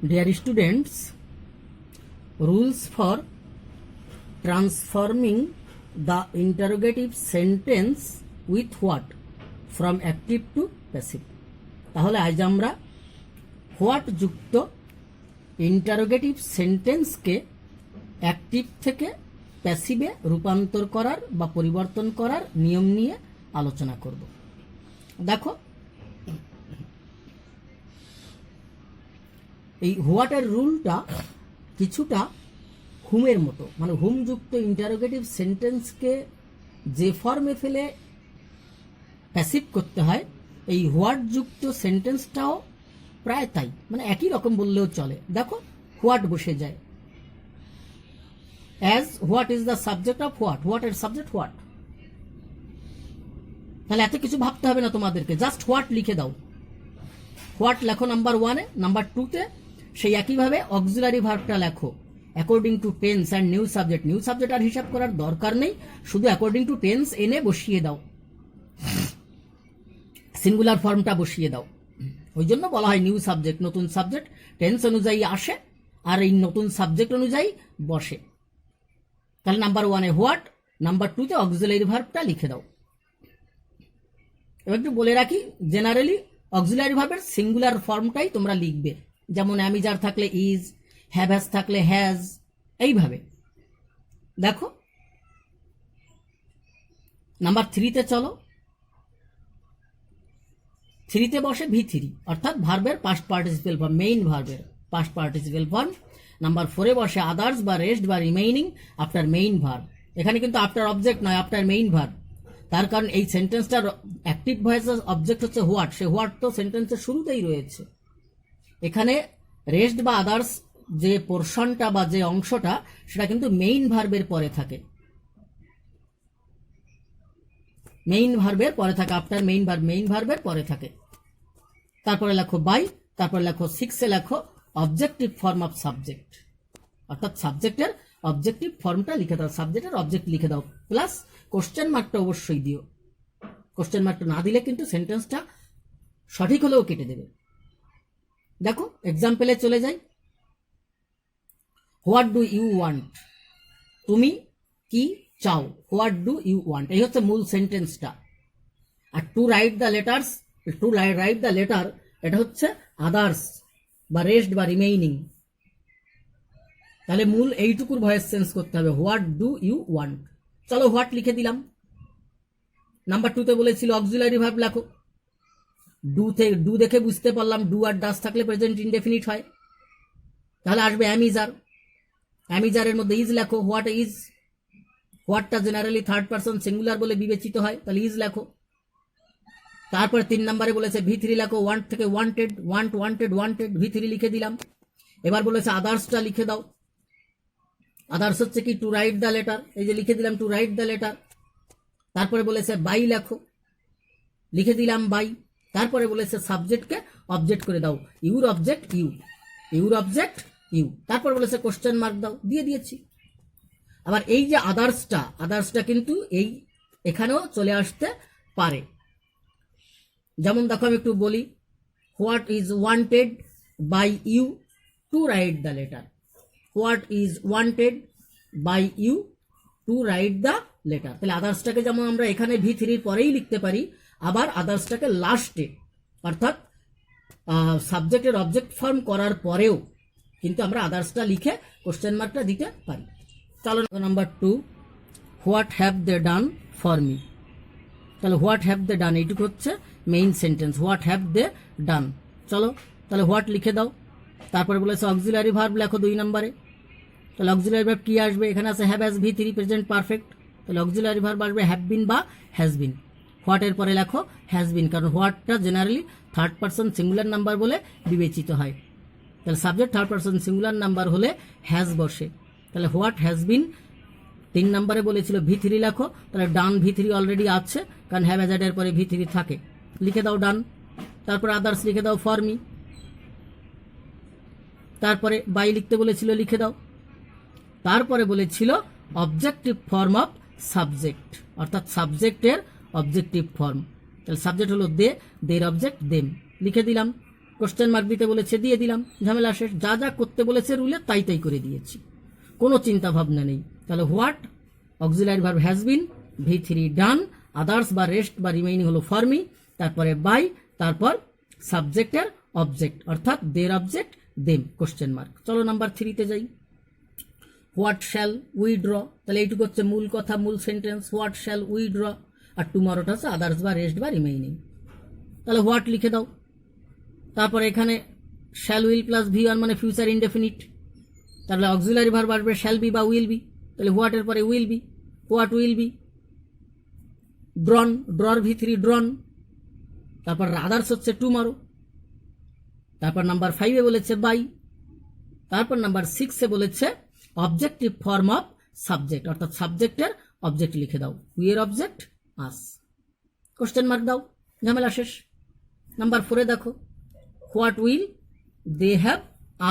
Dear students, rules for transforming the interrogative sentence with what? From active to passive. তাহলে আজ আমরা what যুক্ত interrogative সেন্টেন্সকে active থেকে প্যাসিভে রূপান্তর করার বা পরিবর্তন করার নিয়ম নিয়ে আলোচনা করব। দেখো, এই হোয়াটের রুলটা কিছুটা হুমের মতো, মানে হুমযুক্ত ইন্টারোগেটিভ সেন্টেন্সকে যে ফর্মে ফেলে প্যাসিভ করতে হয়, এই হোয়াট যুক্ত সেন্টেন্সটাও প্রায় তাই, মানে একই রকম বললেও চলে। দেখো, হোয়াট বসে যায়, as what is the subject of what, হোয়াটের সাবজেক্ট হোয়াট। তাহলে এত কিছু ভাবতে হবে না তোমাদেরকে, জাস্ট হোয়াট লিখে দাও। হোয়াট লেখো নাম্বার ওয়ানে, নাম্বার টুতে সেই একইভাবে অক্সিলারি ভার্বটা লেখো according to tense and new subject. New subject আর হিসাব করার দরকার নেই, শুধু অ্যাকর্ডিং টু টেন্স এনে বসিয়ে দাও, সিঙ্গুলার ফর্মটা বসিয়ে দাও। ওই জন্য বলা হয় নিউ সাবজেক্ট, নতুন সাবজেক্ট টেন্স অনুযায়ী আসে আর এই নতুন সাবজেক্ট অনুযায়ী বসে। তাহলে নাম্বার ওয়ানে হোয়াট, নাম্বার টুতে অক্সিলারি ভার্বটা লিখে দাও। এবার একটু বলে রাখি, জেনারেলি অক্সিলারি ভার্বের সিঙ্গুলার ফর্মটাই তোমরা লিখবে, যেমন অ্যামিজার থাকলে ইজ, হ্যাভ হ্যাজ থাকলে হ্যাজ, এইভাবে। দেখো নাম্বার থ্রিতে চলো, থ্রিতে বসে ভি থ্রি, অর্থাৎ ভার্বের পাস্ট পার্টিসিপেল ফর্ম, মেইন ভার্বের পাস্ট পার্টিসিপেল ফর্ম। নাম্বার ফোরে বসে আদার্স বা রেস্ট বা রিমেইনিং আফটার মেইন ভার্ব। এখানে কিন্তু আফটার অবজেক্ট নয়, আফটার মেইন ভার্ব। তার কারণ এই সেন্টেন্সটার অ্যাক্টিভ ভয়েসের অবজেক্ট হচ্ছে হোয়াট, সে হোয়াট তো সেন্টেন্সের শুরুতেই রয়েছে। এখানে রেস্ট বা আদার্স যে পোর্শনটা বা যে অংশটা, সেটা কিন্তু মেইন ভার্বের পরে থাকে, মেইন ভার্বের পরে থাকে, আফটার মেইন ভার্ব, মেইন ভার্বের পরে থাকে। তারপরে লেখো বাই, তারপরে লেখো সিক্সে লেখো অবজেক্টিভ ফর্ম অফ সাবজেক্ট, অর্থাৎ সাবজেক্টের অবজেক্টিভ ফর্মটা লিখে দাও, সাবজেক্টের অবজেক্ট লিখে দাও, প্লাস কোশ্চেন মার্কটা অবশ্যই দিও। কোশ্চেন মার্কটা না দিলে কিন্তু সেন্টেন্সটা সঠিক হলেও কেটে দেবে। দেখো এক্সাম্পলে চলে যাই। হোয়াট ডু ইউ ওয়ান্ট, তুমি কি চাও, হোয়াট ডু ইউ ওয়ান্ট, এই হচ্ছে মূল সেন্টেন্সটা। আর to write the letters, to write the letter, এটা হচ্ছে আদার্স বা রেস্ট বা রিমেইনিং। তাহলে মূল এইটুকুর ভয়েস চেঞ্জ করতে হবে, হোয়াট ডু ইউ ওয়ান্ট। চলো হোয়াট লিখে দিলাম। নাম্বার টুতে বলেছিল অক্সিলারি ভার্ব লেখো, ডু দেখে বুঝতে পারলাম ডু আর ডাস থাকলে প্রেজেন্ট ইনডেফিনিট হয়। তাহলে আসবে অ্যামিজার, অ্যামিজারের মধ্যে ইজ লেখো, হোয়াট ইজ, হোয়াটটা জেনারেলি থার্ড পারসন সিঙ্গুলার বলে বিবেচিত হয়, তাহলে ইজ লেখো। তারপরে 3 নম্বরে বলেছে ভি থ্রি লেখো, ওয়ান্ট থেকে wanted, want wanted wanted, V three লিখে দিলাম। এবার বলেছে আদার্সটা লিখে দাও। আদার্স হচ্ছে কি টু রাইট দ্য লেটার, এই যে লিখে দিলাম টু রাইট দ্য লেটার। তারপরে বলেছে বাই লেখো, লিখে দিলাম বাই। তারপরে বলেছে সাবজেক্টকে অবজেক্ট করে দাও, your object you, your object you. তারপর বলেছে কোশ্চেন মার্ক দাও, দিয়ে দিয়েছি। আবার এই যে আদার্সটা, আদার্সটা কিন্তু এই এখানেও চলে আসতে পারে। যেমন দেখো আমি একটু বলি, what is wanted by you to write the letter, what is wanted by you to write the letter. তাহলে আদার্সটাকে যেমন আমরা এখানে ভি থ্রির পরেই লিখতে পারি, আবার আদার্সটাকে লাস্টে, অর্থাৎ সাবজেক্টের অবজেক্ট ফর্ম করার পরেও কিন্তু আমরা আদার্সটা লিখে কোশ্চেন মার্কটা দিতে পারি। চলো number two, what have they done for me. তাহলে হোয়াট হ্যাভ দে ডান, এইটুকু হচ্ছে main sentence, what have they done. চলো তাহলে হোয়াট লিখে দাও। তারপরে বলেছে অক্সিলারি ভার্ব লেখো 2 নম্বরে। তাহলে অক্সিলারি ভার্ব কি আসবে, এখানে আছে have has V three present perfect, তাহলে অক্সিলারি ভার্ব আসবে হ্যাভ বিন বা হ্যাজ বিন। হোয়াটের পরে লেখো হ্যাজ বিন, কারণ হোয়াটটা generally third person singular number বলে বিবেচিত হয়। তাহলে subject third person singular number হলে হ্যাজ বসে। তাহলে হোয়াট হ্যাজ বিন। 3 নম্বরে বলেছিল ভি থ্রি লেখো, তাহলে ডান ভি থ্রি অলরেডি আছে, কারণ হ্যাভ হ্যাজের পরে ভি থ্রি থাকে, লিখে দাও ডান। তারপরে আদার্স লিখে দাও ফর মি। তারপরে বাই লিখতে বলেছিল, লিখে দাও। তারপরে বলেছিল অবজেক্টিভ ফর্ম অফ সাবজেক্ট, অর্থাৎ সাবজেক্টের অবজেক্টিভ ফর্ম। তাহলে সাবজেক্ট হলো দে, দের অবজেক্ট দেম, লিখে দিলাম। কোশ্চেন মার্ক দিতে বলেছে, দিয়ে দিলাম, ঝামেলা শেষ। যা যা করতে বলেছে রুলে তাই তাই করে দিয়েছি, কোনো চিন্তা ভাবনা নেই। তাহলে what auxiliary verb has been, V3 done, others বা রেস্ট বা রিমেইনিং হলো ফর মি, তারপরে বাই, তারপর সাবজেক্টের অবজেক্ট অর্থাৎ দের অবজেক্ট দেম কোশ্চেন মার্ক। চলো নাম্বার 3 তে যাই। হোয়াট শ্যাল উই ড্র, তাহলে এইটুকু হচ্ছে মূল কথা, মূল sentence. What shall we draw, আর টুমরোটা হচ্ছে আদার্স বা রেস্ট বা রিমেইনিং। তাহলে হোয়াট লিখে দাও, তারপরে এখানে শ্যাল উইল প্লাস V1 মানে ফিউচার ইনডেফিনিট, তাহলে অক্সিলারি ভার্ব আসবে শ্যাল বি বা উইল বি, তাহলে হোয়াটের পরে will be, what will be. Drawn, ড্রর V3 ড্রন, তারপর আদার্স হচ্ছে টুমরো, তারপর নাম্বার 5 বলেছে বাই, তারপর নাম্বার 6 বলেছে অবজেক্টিভ ফর্ম অফ সাবজেক্ট অর্থাৎ সাবজেক্টের অবজেক্ট লিখে দাও, উই এর অবজেক্ট আস, কোশ্চেন মার্ক দাও, ঝামেলা শেষ। নাম্বার 4 দেখো, what will they have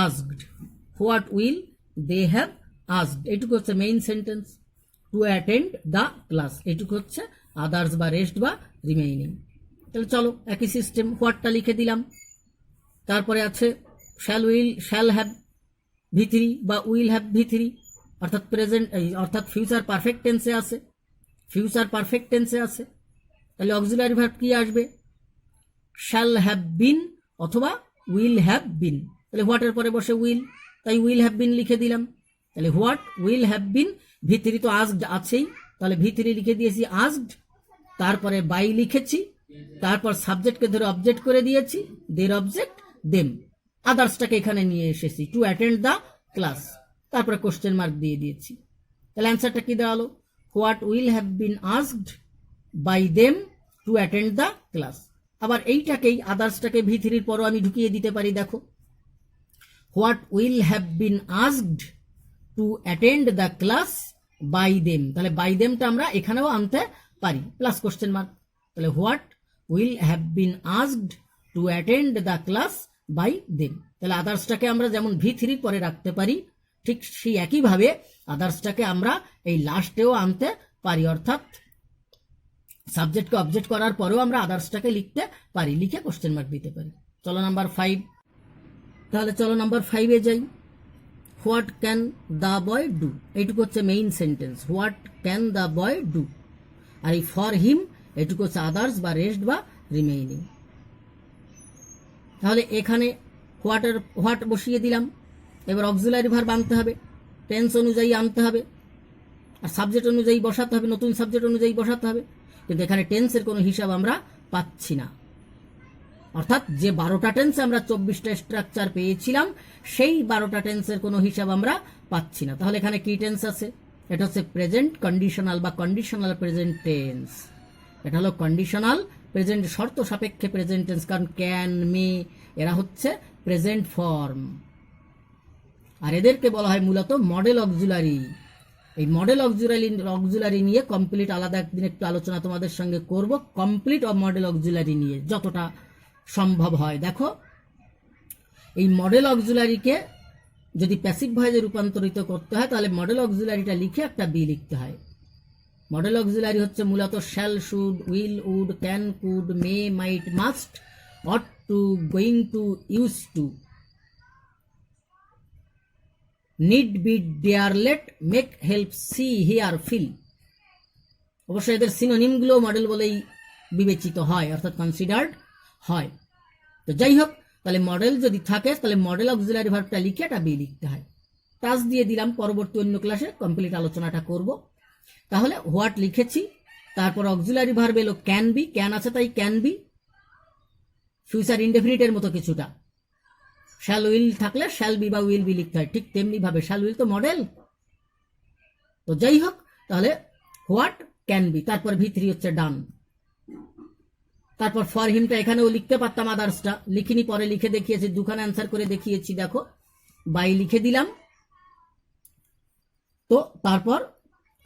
asked, what will they have asked, এইটুকু হচ্ছে main sentence. To attend the class, এইটুকু হচ্ছে আদার্স বা রেস্ট বা রিমেইনিং। তাহলে চলো একই সিস্টেম, হোয়াটটা লিখে দিলাম, তারপরে আছে shall will shall have V3 বা উইল হ্যাভ V3 অর্থাৎ প্রেজেন্ট অর্থাৎ ফিউচার পারফেক্ট টেন্সে আছে, ফিউচার পারফেক্ট টেন্সে আছে। তাহলে অক্সিলারি ভার্ব কি আসবে, শ্যাল হ্যাভ বিন অথবা উইল হ্যাভ বিন, তাহলে হোয়াটের পরে বসে উইল, তাই উইল হ্যাভ বিন লিখে দিলাম। তাহলে what will have bin, V3 তো আস্কড আছেই, তাহলে V3 লিখে দিয়েছি আস্কড, তারপরে বাই লিখেছি, তারপর সাবজেক্টকে ধরে অবজেক্ট করে দিয়েছি, দের অবজেক্ট দেম, আদার্সটাকে এখানে নিয়ে এসেছি টু অ্যাটেন্ড দ্য ক্লাস, তারপরে কোশ্চেন মার্ক দিয়ে দিয়েছি। তাহলে অ্যান্সারটা কি দাঁড়ালো, what will have been asked by them to attend the class. আবার এইটাকেই আদার্সটাকে V3 পরও আমি ঢুকিয়ে দিতে পারি, দেখো what will have been asked to attend the class by them, তাহলে বাই দেমটা আমরা এখানেও আনতে পারি প্লাস কোশ্চেন মার্ক। তাহলে what will have been asked to attend the class by them, তাহলে আদার্সটাকে আমরা যেমন V3 পরে রাখতে পারি ঠিক সেই একইভাবে আদার্সটাকে আমরা এই লাস্টেও আনতে পারি, অর্থাৎ সাবজেক্টকে অবজেক্ট করার পরেও আমরা আদার্সটাকে লিখতে পারি, লিখে কোশ্চেন মার্ক দিতে পারি। চলো নাম্বার 5, তাহলে চলো নাম্বার 5 যাই। What can the boy do, এইটুকু হচ্ছে main sentence, what can the boy do, আর এই ফর হিম এইটুকু হচ্ছে আদার্স বা রেস্ট বা রিমেইনিং। তাহলে এখানে হোয়াট বসিয়ে দিলাম, এবার অক্সিলারি ভার্ব আনতে হবে, টেন্স অনুযায়ী আনতে হবে, আর সাবজেক্ট অনুযায়ী বসাতে হবে, নতুন সাবজেক্ট অনুযায়ী বসাতে হবে, কিন্তু এখানে টেন্সের কোনো হিসাব আমরা পাচ্ছি না, অর্থাৎ যে 12টা টেন্সে আমরা 24টা স্ট্রাকচার পেয়েছিলাম সেই 12টা টেন্সের কোনো হিসাব আমরা পাচ্ছি না। তাহলে এখানে কি টেন্স আছে, এটা হচ্ছে প্রেজেন্ট কন্ডিশনাল বা কন্ডিশনাল প্রেজেন্ট টেন্স, এটা হলো কন্ডিশনাল প্রেজেন্ট শর্ত সাপেক্ষে প্রেজেন্ট টেন্স, কারণ ক্যান মে এরা হচ্ছে প্রেজেন্ট ফর্ম, আর এদেরকে বলা হয় মূলত মডেল অক্সিলারি। এই মডেল অক্সিলারি নিয়ে কমপ্লিট আলাদা একদিন একটু আলোচনা তোমাদের সঙ্গে করব, কমপ্লিট মডেল অক্সিলারি নিয়ে যতটা সম্ভব হয়। দেখো এই মডেল অক্সিলারিকে যদি প্যাসিভ ভয়েসে রূপান্তরিত করতে হয় তাহলে মডেল অক্সিলারিটা লিখে একটা বি লিখতে হয়। মডেল অক্সিলারি হচ্ছে মূলত shall, should, will, would, can, could, may, might, must, ought to, going to, used to, need, be, dare, let, make, help, see, hear, feel. অবশ্যই এদের সিনোনিমগুলো মডেল বলেই বিবেচিত হয়, অর্থাৎ কনসিডার্ড হয়। তো যাই হোক, তাহলে মডেল যদি থাকে তাহলে মডেল অক্সিলারি ভার্বটা লিখে একটা বি লিখতে হয়। টাচ দিয়ে দিলাম, পরবর্তী অন্য ক্লাসে কমপ্লিট আলোচনাটা করব। তাহলে হোয়াট লিখেছি, তারপর অক্সিলারি ভার্ব এলো ক্যান বি, ক্যান আছে তাই ক্যান বি, ফিউচার ইনডেফিনিটের মতো কিছুটা। শ্যাল উইল থাকলে শ্যাল বি বা উইল বি লিখতে হয়, ঠিক তেমনি ভাবে শ্যাল উইল তো মডেল। তো যাই হোক, তাহলে হোয়াট ক্যান বি, তারপর V3 হচ্ছে ডান, তারপর ফর হিমটা এখানেও লিখতে পারতাম, আদার্সটা লিখিনি, পরে লিখে দেখিয়েছি, দুখানে অ্যান্সার করে দেখিয়েছি। দেখো বাই লিখে দিলাম, তো তারপর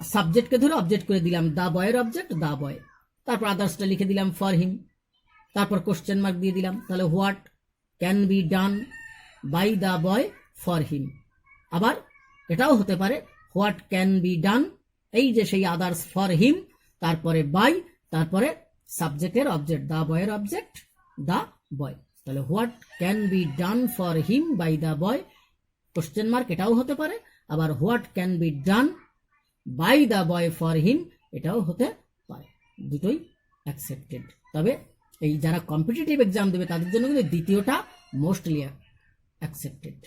সাবজেক্টকে ধরে অবজেক্ট করে দিলাম, দা বয়ের অবজেক্ট দা বয়, তারপর আদার্সটা লিখে দিলাম ফর হিম, তারপর কোশ্চেন মার্ক দিয়ে দিলাম। তাহলে what can be done by the boy for him. আবার এটাও হতে পারে হোয়াট ক্যান বি ডান, এই যে সেই আদার্স ফর হিম, তারপরে বাই, তারপরে সাবজেক্টের অবজেক্ট দা বয়ের অবজেক্ট দা বয়। তাহলে what can be done for him by the boy, question mark, এটাও হতে পারে। আবার what can be done by the boy for him, এটাও হতে পারে, দুটোই অ্যাকসেপ্টেড। তবে এই যারা কম্পিটিটিভ এক্সাম দেবে তাদের জন্য কিন্তু দ্বিতীয়টা মোস্টলি অ্যাকসেপ্টেড।